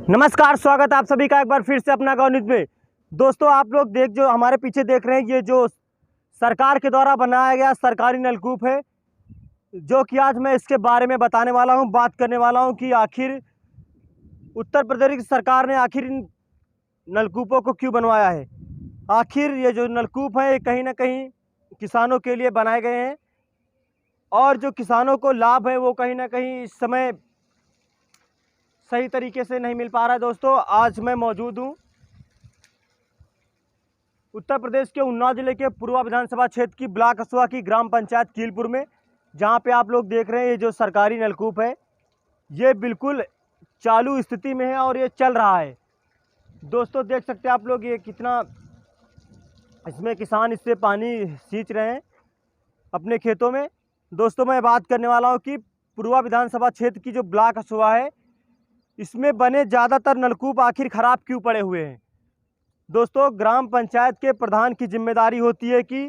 नमस्कार, स्वागत है आप सभी का एक बार फिर से अपना गाँव न्यूज़ में। दोस्तों, आप लोग जो हमारे पीछे देख रहे हैं, ये जो सरकार के द्वारा बनाया गया सरकारी नलकूप है, जो कि आज मैं इसके बारे में बताने वाला हूं, बात करने वाला हूं कि आखिर उत्तर प्रदेश की सरकार ने आखिर इन नलकूपों को क्यों बनवाया है। आखिर ये जो नलकूप हैं, ये कहीं ना कहीं किसानों के लिए बनाए गए हैं और जो किसानों को लाभ है वो कहीं ना कहीं इस समय सही तरीके से नहीं मिल पा रहा है। दोस्तों, आज मैं मौजूद हूँ उत्तर प्रदेश के उन्नाव जिले के पूर्वा विधानसभा क्षेत्र की ब्लॉक असुआ की ग्राम पंचायत कीलपुर में, जहाँ पे आप लोग देख रहे हैं ये जो सरकारी नलकूप है, ये बिल्कुल चालू स्थिति में है और ये चल रहा है। दोस्तों, देख सकते हैं आप लोग ये कितना इसमें किसान इससे पानी सींच रहे हैं अपने खेतों में। दोस्तों, मैं बात करने वाला हूँ कि पूर्वा विधानसभा क्षेत्र की जो ब्लॉक असुआ है, इसमें बने ज़्यादातर नलकूप आखिर ख़राब क्यों पड़े हुए हैं। दोस्तों, ग्राम पंचायत के प्रधान की जिम्मेदारी होती है कि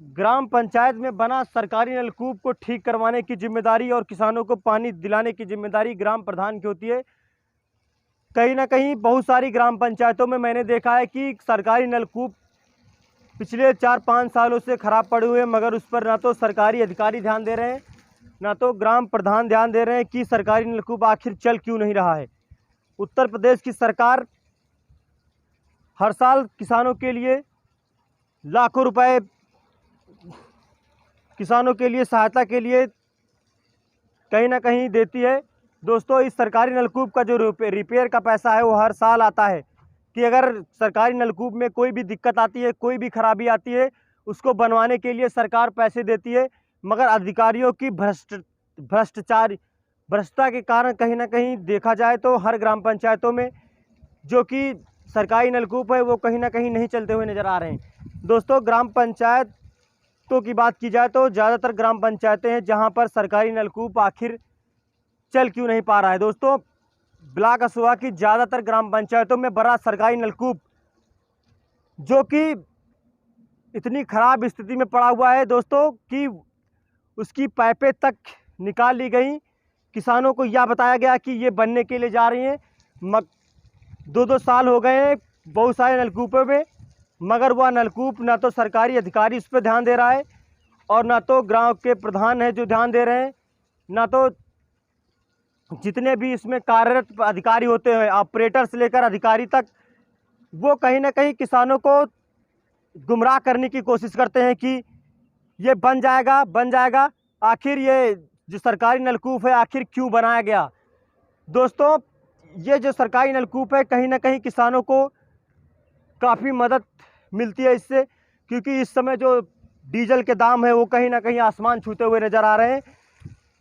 ग्राम पंचायत में बना सरकारी नलकूप को ठीक करवाने की जिम्मेदारी और किसानों को पानी दिलाने की जिम्मेदारी ग्राम प्रधान की होती है। कहीं ना कहीं बहुत सारी ग्राम पंचायतों में मैंने देखा है कि सरकारी नलकूप पिछले 4-5 सालों से ख़राब पड़े हुए हैं, मगर उस पर ना तो सरकारी अधिकारी ध्यान दे रहे हैं, ना तो ग्राम प्रधान ध्यान दे रहे हैं कि सरकारी नलकूप आखिर चल क्यों नहीं रहा है। उत्तर प्रदेश की सरकार हर साल किसानों के लिए लाखों रुपए किसानों के लिए सहायता के लिए कहीं ना कहीं देती है। दोस्तों, इस सरकारी नलकूप का जो रिपेयर का पैसा है वो हर साल आता है कि अगर सरकारी नलकूप में कोई भी दिक्कत आती है, कोई भी खराबी आती है, उसको बनवाने के लिए सरकार पैसे देती है, मगर अधिकारियों की भ्रष्टता के कारण कहीं ना कहीं देखा जाए तो हर ग्राम पंचायतों में जो कि सरकारी नलकूप है वो कहीं ना कहीं नहीं चलते हुए नज़र आ रहे हैं। दोस्तों, ग्राम पंचायतों की बात की जाए तो ज़्यादातर ग्राम पंचायतें हैं जहां पर सरकारी नलकूप आखिर चल क्यों नहीं पा रहा है। दोस्तों, ब्लॉक असुआ की ज़्यादातर ग्राम पंचायतों में बड़ा सरकारी नलकूप जो कि इतनी ख़राब स्थिति में पड़ा हुआ है दोस्तों कि उसकी पाइपें तक निकाल ली गई। किसानों को यह बताया गया कि ये बनने के लिए जा रही हैं, 2-2 साल हो गए हैं बहुत सारे नलकूपों में, मगर वह नलकूप ना तो सरकारी अधिकारी उस पर ध्यान दे रहा है और ना तो गांव के प्रधान हैं जो ध्यान दे रहे हैं, ना तो जितने भी इसमें कार्यरत अधिकारी होते हैं, ऑपरेटर से लेकर अधिकारी तक, वो कहीं ना कहीं किसानों को गुमराह करने की कोशिश करते हैं कि ये बन जाएगा। आखिर ये जो सरकारी नलकूप है आखिर क्यों बनाया गया। दोस्तों, ये जो सरकारी नलकूप है कहीं ना कहीं किसानों को काफ़ी मदद मिलती है इससे, क्योंकि इस समय जो डीजल के दाम है वो कहीं ना कहीं आसमान छूते हुए नज़र आ रहे हैं।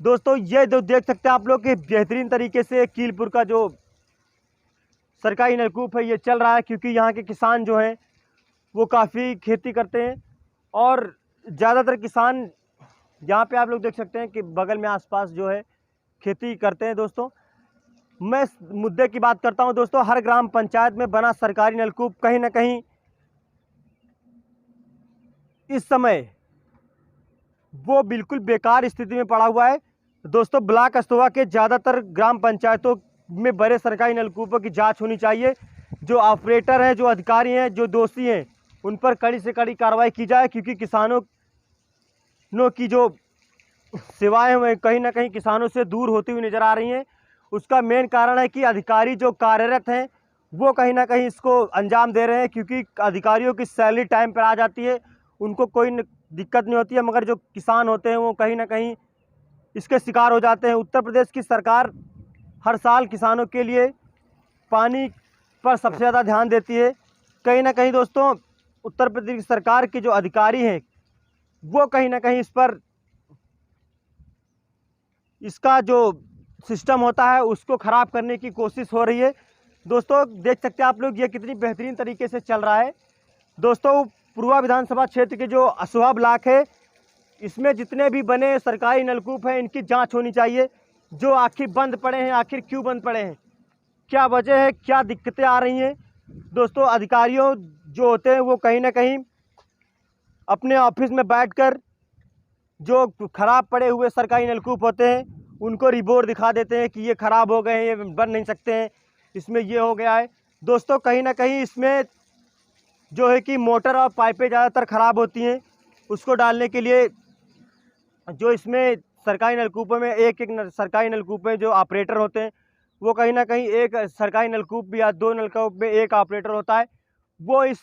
दोस्तों, ये जो देख सकते हैं आप लोग कि बेहतरीन तरीके से कीलपुर का जो सरकारी नलकूप है ये चल रहा है, क्योंकि यहाँ के किसान जो हैं वो काफ़ी खेती करते हैं और ज़्यादातर किसान यहाँ पे आप लोग देख सकते हैं कि बगल में आसपास जो है खेती करते हैं। दोस्तों, मैं मुद्दे की बात करता हूं। दोस्तों, हर ग्राम पंचायत में बना सरकारी नलकूप कहीं ना कहीं इस समय वो बिल्कुल बेकार स्थिति में पड़ा हुआ है। दोस्तों, ब्लॉक असुआ के ज़्यादातर ग्राम पंचायतों में बड़े सरकारी नलकूपों की जांच होनी चाहिए। जो ऑपरेटर हैं, जो अधिकारी हैं, जो दोषी हैं, उन पर कड़ी से कड़ी कार्रवाई की जाए, क्योंकि किसानों की जो सेवाएं हैं कहीं ना कहीं किसानों से दूर होती हुई नज़र आ रही हैं। उसका मेन कारण है कि अधिकारी जो कार्यरत हैं वो कहीं ना कहीं इसको अंजाम दे रहे हैं, क्योंकि अधिकारियों की सैलरी टाइम पर आ जाती है, उनको कोई दिक्कत नहीं होती है, मगर जो किसान होते हैं वो कहीं ना कहीं इसके शिकार हो जाते हैं। उत्तर प्रदेश की सरकार हर साल किसानों के लिए पानी पर सबसे ज़्यादा ध्यान देती है। कहीं ना कहीं दोस्तों, उत्तर प्रदेश सरकार के जो अधिकारी हैं वो कहीं ना कहीं इस पर इसका जो सिस्टम होता है उसको ख़राब करने की कोशिश हो रही है। दोस्तों, देख सकते हैं आप लोग ये कितनी बेहतरीन तरीके से चल रहा है। दोस्तों, पूर्वा विधानसभा क्षेत्र के जो असुआ ब्लॉक है, इसमें जितने भी बने सरकारी नलकूप हैं इनकी जांच होनी चाहिए। जो आखिर बंद पड़े हैं, आखिर क्यों बंद पड़े हैं, क्या वजह है, क्या दिक्कतें आ रही हैं। दोस्तों, अधिकारियों जो होते हैं वो कहीं ना कहीं अपने ऑफिस में बैठकर जो ख़राब पड़े हुए सरकारी नलकूप होते हैं उनको रिपोर्ट दिखा देते हैं कि ये ख़राब हो गए हैं, ये बन नहीं सकते हैं, इसमें ये हो गया है। दोस्तों कहीं ना कहीं इसमें जो है कि मोटर और पाइपें ज़्यादातर ख़राब होती हैं, उसको डालने के लिए जो इसमें सरकारी नलकूपों में एक सरकारी नलकूप में जो ऑपरेटर होते हैं, वो कहीं ना कहीं एक सरकारी नलकूप या 2 नलकूप में एक ऑपरेटर होता है, वो इस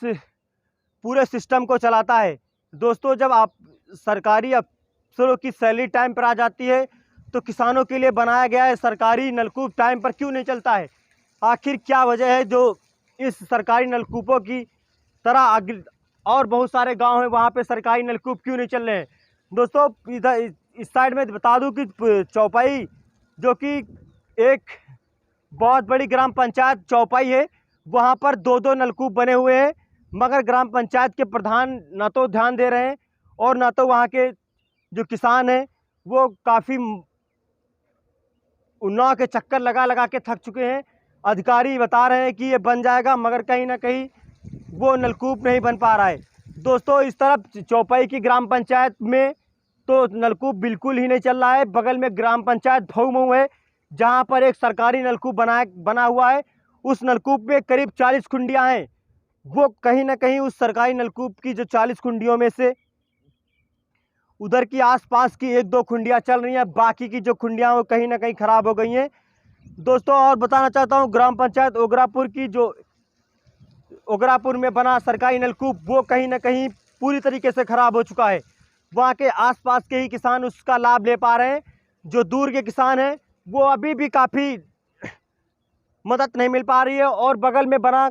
पूरे सिस्टम को चलाता है। दोस्तों जब आप सरकारी अफसरों की सैलरी टाइम पर आ जाती है तो किसानों के लिए बनाया गया है सरकारी नलकूप टाइम पर क्यों नहीं चलता है? आखिर क्या वजह है जो इस सरकारी नलकूपों की तरह और बहुत सारे गांव हैं वहाँ पे सरकारी नलकूप क्यों नहीं चल रहे हैं? दोस्तों इधर इस साइड में बता दूं कि चौपाई जो कि एक बहुत बड़ी ग्राम पंचायत चौपाई है, वहाँ पर 2-2 नलकूप बने हुए हैं, मगर ग्राम पंचायत के प्रधान ना तो ध्यान दे रहे हैं और ना तो वहाँ के जो किसान हैं वो काफ़ी उन्नाव के चक्कर लगा लगा के थक चुके हैं। अधिकारी बता रहे हैं कि ये बन जाएगा, मगर कहीं ना कहीं वो नलकूप नहीं बन पा रहा है। दोस्तों इस तरफ चौपाई की ग्राम पंचायत में तो नलकूप बिल्कुल ही नहीं चल रहा है। बगल में ग्राम पंचायत भौमऊ है, जहाँ पर एक सरकारी नलकूप बना हुआ है। उस नलकूप में करीब 40 खुंडियाँ हैं। वो कहीं ना कहीं उस सरकारी नलकूप की जो 40 खुंडियों में से उधर की आसपास की 1-2 खुंडियाँ चल रही हैं, बाकी की जो खुंडियाँ वो कहीं ना कहीं ख़राब हो गई हैं। दोस्तों और बताना चाहता हूँ, ग्राम पंचायत ओगरापुर की जो ओगरापुर में बना सरकारी नलकूप वो कहीं ना कहीं पूरी तरीके से ख़राब हो चुका है। वहाँ के आसपास के ही किसान उसका लाभ ले पा रहे हैं, जो दूर के किसान हैं वो अभी भी काफ़ी मदद नहीं मिल पा रही है। और बगल में बना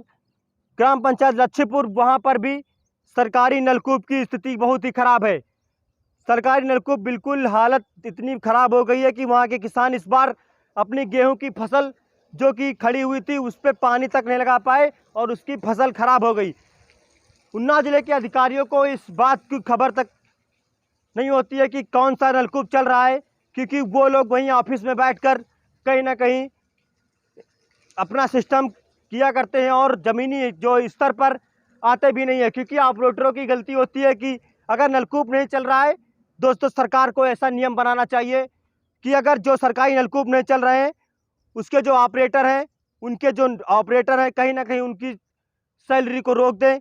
ग्राम पंचायत लच्छीपुर, वहाँ पर भी सरकारी नलकूप की स्थिति बहुत ही ख़राब है। सरकारी नलकूप बिल्कुल हालत इतनी ख़राब हो गई है कि वहाँ के किसान इस बार अपनी गेहूं की फसल जो कि खड़ी हुई थी उस पर पानी तक नहीं लगा पाए और उसकी फसल खराब हो गई। उन्नाव जिले के अधिकारियों को इस बात की खबर तक नहीं होती है कि कौन सा नलकूप चल रहा है, क्योंकि वो लोग वहीं ऑफिस में बैठकर कहीं ना कहीं अपना सिस्टम किया करते हैं और ज़मीनी जो स्तर पर आते भी नहीं है। क्योंकि ऑपरेटरों की गलती होती है कि अगर नलकूप नहीं चल रहा है, दोस्तों सरकार को ऐसा नियम बनाना चाहिए कि अगर जो सरकारी नलकूप नहीं चल रहे हैं उसके जो ऑपरेटर हैं, उनके जो ऑपरेटर हैं कहीं ना कहीं उनकी सैलरी को रोक दें।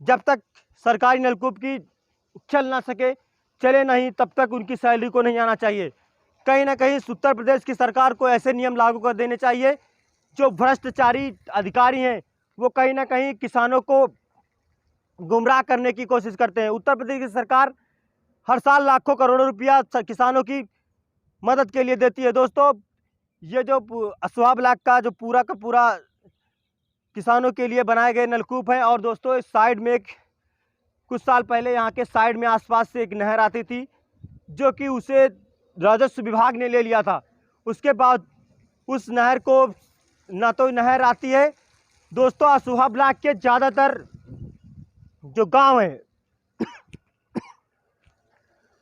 जब तक सरकारी नलकूप की चल ना सके, चले नहीं, तब तक उनकी सैलरी को नहीं आना चाहिए। कहीं ना कहीं उत्तर प्रदेश की सरकार को ऐसे नियम लागू कर देने चाहिए। जो भ्रष्टाचारी अधिकारी हैं वो कहीं ना कहीं किसानों को गुमराह करने की कोशिश करते हैं। उत्तर प्रदेश की सरकार हर साल लाखों करोड़ों रुपया किसानों की मदद के लिए देती है। दोस्तों ये जो अस्वाब लाख का जो पूरा का पूरा किसानों के लिए बनाए गए नलकूप हैं। और दोस्तों इस साइड में कुछ साल पहले यहाँ के साइड में आसपास से एक नहर आती थी जो कि उसे राजस्व विभाग ने ले लिया था। उसके बाद उस नहर को ना तो नहर आती है। दोस्तों अस्वाब ब्लॉक के ज़्यादातर जो गांव हैं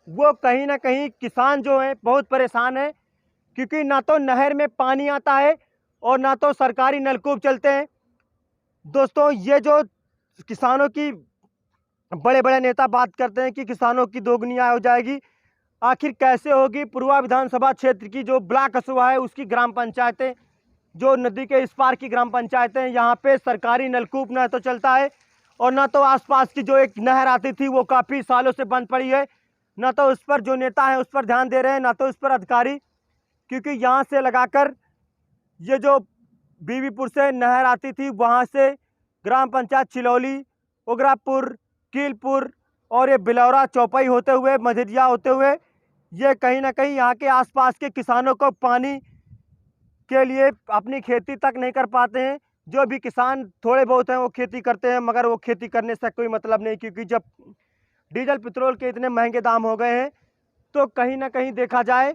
वो कहीं ना कहीं किसान जो हैं बहुत परेशान हैं, क्योंकि ना तो नहर में पानी आता है और ना तो सरकारी नलकूप चलते हैं। दोस्तों ये जो किसानों की बड़े बड़े नेता बात करते हैं कि किसानों की दोगुनी आय हो जाएगी, आखिर कैसे होगी? पूर्वा विधानसभा क्षेत्र की जो ब्लॉक कस्बा है उसकी ग्राम पंचायतें, जो नदी के इस पार की ग्राम पंचायतें, यहाँ पे सरकारी नलकूप ना तो चलता है और ना तो आसपास की जो एक नहर आती थी वो काफ़ी सालों से बंद पड़ी है। ना तो उस पर जो नेता हैं उस पर ध्यान दे रहे हैं, ना तो उस पर अधिकारी, क्योंकि यहाँ से लगाकर ये जो बीबीपुर से नहर आती थी वहाँ से ग्राम पंचायत चिलौली, ओगरापुर, कीलपुर और ये बिलौरा चौपाई होते हुए मझरिया होते हुए ये कहीं ना कहीं यहाँ के आसपास के किसानों को पानी के लिए अपनी खेती तक नहीं कर पाते हैं। जो भी किसान थोड़े बहुत हैं वो खेती करते हैं, मगर वो खेती करने से कोई मतलब नहीं, क्योंकि जब डीजल पेट्रोल के इतने महंगे दाम हो गए हैं तो कहीं ना कहीं देखा जाए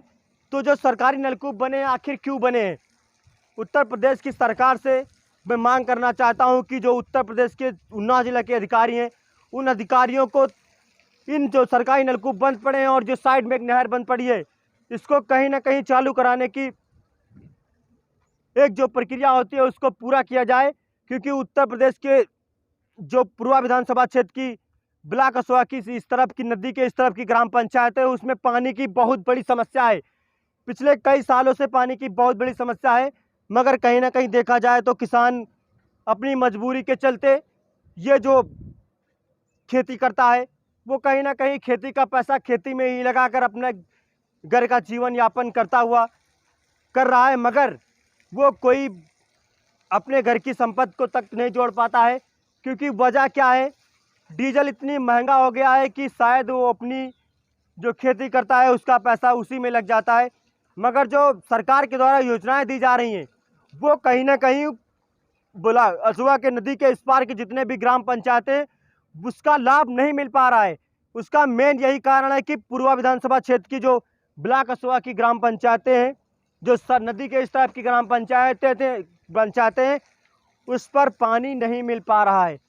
तो जो सरकारी नलकूप बने आखिर क्यों बने हैं? उत्तर प्रदेश की सरकार से मैं मांग करना चाहता हूं कि जो उत्तर प्रदेश के उन्नाव जिला के अधिकारी हैं उन अधिकारियों को इन जो सरकारी नलकूप बंद पड़े हैं और जो साइड में एक नहर बंद पड़ी है इसको कहीं ना कहीं चालू कराने की एक जो प्रक्रिया होती है उसको पूरा किया जाए। क्योंकि उत्तर प्रदेश के जो पूर्वा विधानसभा क्षेत्र की ब्लॉक कस्बा की इस तरफ की नदी के इस तरफ की ग्राम पंचायत है उसमें पानी की बहुत बड़ी समस्या है। पिछले कई सालों से पानी की बहुत बड़ी समस्या है। मगर कहीं ना कहीं देखा जाए तो किसान अपनी मजबूरी के चलते ये जो खेती करता है वो कहीं ना कहीं खेती का पैसा खेती में ही लगाकर अपने घर का जीवन यापन करता हुआ कर रहा है, मगर वो कोई अपने घर की संपत्ति को तक नहीं जोड़ पाता है। क्योंकि वजह क्या है, डीजल इतनी महंगा हो गया है कि शायद वो अपनी जो खेती करता है उसका पैसा उसी में लग जाता है। मगर जो सरकार के द्वारा योजनाएं दी जा रही हैं वो कहीं ना कहीं बोला असुआ के नदी के इस पार के जितने भी ग्राम पंचायतें उसका लाभ नहीं मिल पा रहा है। उसका मेन यही कारण है कि पूर्वा विधानसभा क्षेत्र की जो ब्लॉक असुआ की ग्राम पंचायतें हैं, जो नदी के इस तरफ की ग्राम पंचायतें हैं, उस पर पानी नहीं मिल पा रहा है।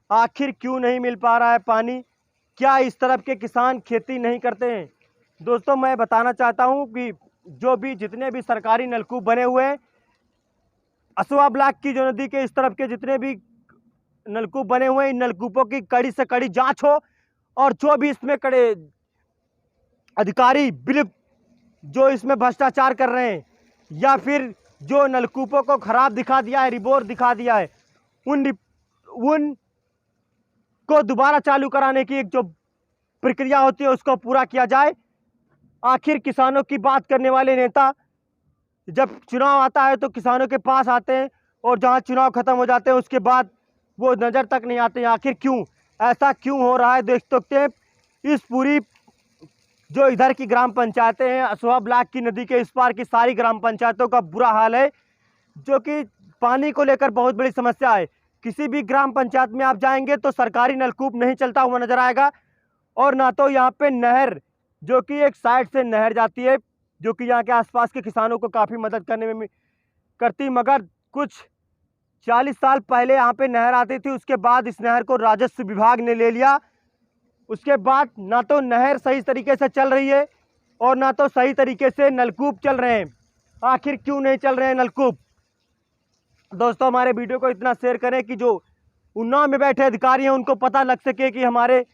आखिर क्यों नहीं मिल पा रहा है पानी? क्या इस तरफ के किसान खेती नहीं करते हैं? दोस्तों, मैं बताना चाहता हूं कि जो भी जितने भी सरकारी नलकूप बने हुए हैं, असुआ ब्लॉक की जो नदी के इस तरफ के जितने भी नलकूप बने हुए हैं, इन नलकूपों की कड़ी से कड़ी जांच हो और जो भी इसमें कड़े अधिकारी बिल्कुल जो इसमें भ्रष्टाचार कर रहे हैं या फिर जो नलकूपों को खराब दिखा दिया है, रिपोर्ट दिखा दिया है, उन को दोबारा चालू कराने की एक जो प्रक्रिया होती है उसको पूरा किया जाए। आखिर किसानों की बात करने वाले नेता जब चुनाव आता है तो किसानों के पास आते हैं और जहां चुनाव खत्म हो जाते हैं उसके बाद वो नज़र तक नहीं आते हैं। आखिर क्यों ऐसा क्यों हो रहा है? देख सकते हैं इस पूरी जो इधर की ग्राम पंचायतें हैं, असुआ ब्लॉक की नदी के इस पार की सारी ग्राम पंचायतों का बुरा हाल है, जो कि पानी को लेकर बहुत बड़ी समस्या है। किसी भी ग्राम पंचायत में आप जाएंगे तो सरकारी नलकूप नहीं चलता हुआ नजर आएगा और ना तो यहाँ पे नहर, जो कि एक साइड से नहर जाती है जो कि यहाँ के आसपास के किसानों को काफ़ी मदद करने में करती, मगर कुछ 40 साल पहले यहाँ पे नहर आती थी, उसके बाद इस नहर को राजस्व विभाग ने ले लिया। उसके बाद ना तो नहर सही तरीके से चल रही है और ना तो सही तरीके से नलकूप चल रहे हैं। आखिर क्यों नहीं चल रहे हैं नलकूप? दोस्तों, हमारे वीडियो को इतना शेयर करें कि जो उन्नाव में बैठे अधिकारी हैं उनको पता लग सके कि हमारे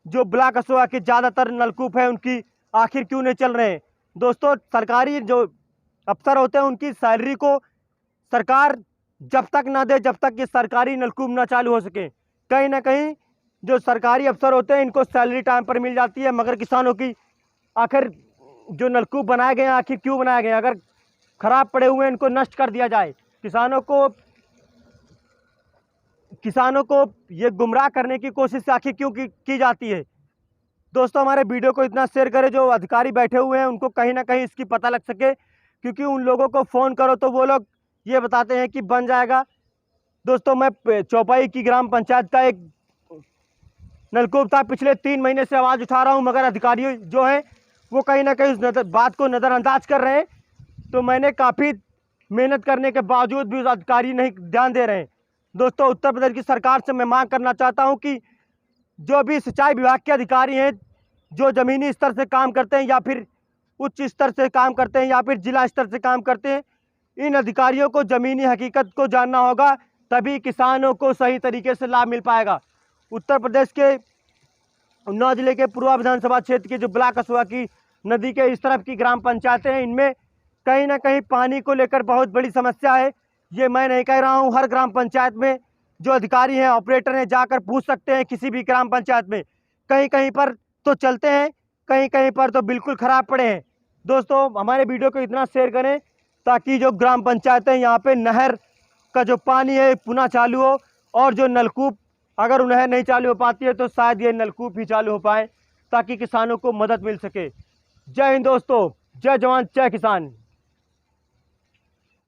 जो ब्लॉक असुआ के ज़्यादातर नलकूप हैं उनकी आखिर क्यों नहीं चल रहे हैं। दोस्तों, सरकारी जो अफसर होते हैं उनकी सैलरी को सरकार जब तक ना दे जब तक ये सरकारी नलकूप ना चालू हो सके। कहीं ना कहीं जो सरकारी अफसर होते हैं इनको सैलरी टाइम पर मिल जाती है, मगर किसानों की आखिर जो नलकूप बनाए गए हैं आखिर क्यों बनाए गए हैं? अगर खराब पड़े हुए हैं इनको नष्ट कर दिया जाए। किसानों को ये गुमराह करने की कोशिश आखिर क्यों की जाती है? दोस्तों, हमारे वीडियो को इतना शेयर करें जो अधिकारी बैठे हुए हैं उनको कहीं ना कहीं इसकी पता लग सके, क्योंकि उन लोगों को फ़ोन करो तो वो लोग ये बताते हैं कि बन जाएगा। दोस्तों, मैं चौपाई की ग्राम पंचायत का एक नलकूप था, पिछले 3 महीने से आवाज़ उठा रहा हूँ, मगर अधिकारी जो हैं वो कहीं ना कहीं उस बात को नज़रअंदाज कर रहे हैं। तो मैंने काफ़ी मेहनत करने के बावजूद भी उस अधिकारी नहीं ध्यान दे रहे हैं। दोस्तों, उत्तर प्रदेश की सरकार से मैं मांग करना चाहता हूं कि जो भी सिंचाई विभाग के अधिकारी हैं, जो ज़मीनी स्तर से काम करते हैं या फिर उच्च स्तर से काम करते हैं या फिर जिला स्तर से काम करते हैं, इन अधिकारियों को ज़मीनी हकीकत को जानना होगा, तभी किसानों को सही तरीके से लाभ मिल पाएगा। उत्तर प्रदेश के उन्नाव जिले के पूर्वा विधानसभा क्षेत्र के जो ब्लॉक असुआ की नदी के इस तरफ की ग्राम पंचायतें हैं, इनमें कहीं ना कहीं पानी को लेकर बहुत बड़ी समस्या है। ये मैं नहीं कह रहा हूँ, हर ग्राम पंचायत में जो अधिकारी हैं, ऑपरेटर हैं, जाकर पूछ सकते हैं किसी भी ग्राम पंचायत में। कहीं कहीं पर तो चलते हैं, कहीं कहीं पर तो बिल्कुल ख़राब पड़े हैं। दोस्तों, हमारे वीडियो को इतना शेयर करें ताकि जो ग्राम पंचायतें यहाँ पे नहर का जो पानी है पुनः चालू हो, और जो नलकूप अगर नहर नहीं चालू हो पाती है तो शायद ये नलकूप ही चालू हो पाए ताकि किसानों को मदद मिल सके। जय हिंद दोस्तों, जय जवान जय किसान।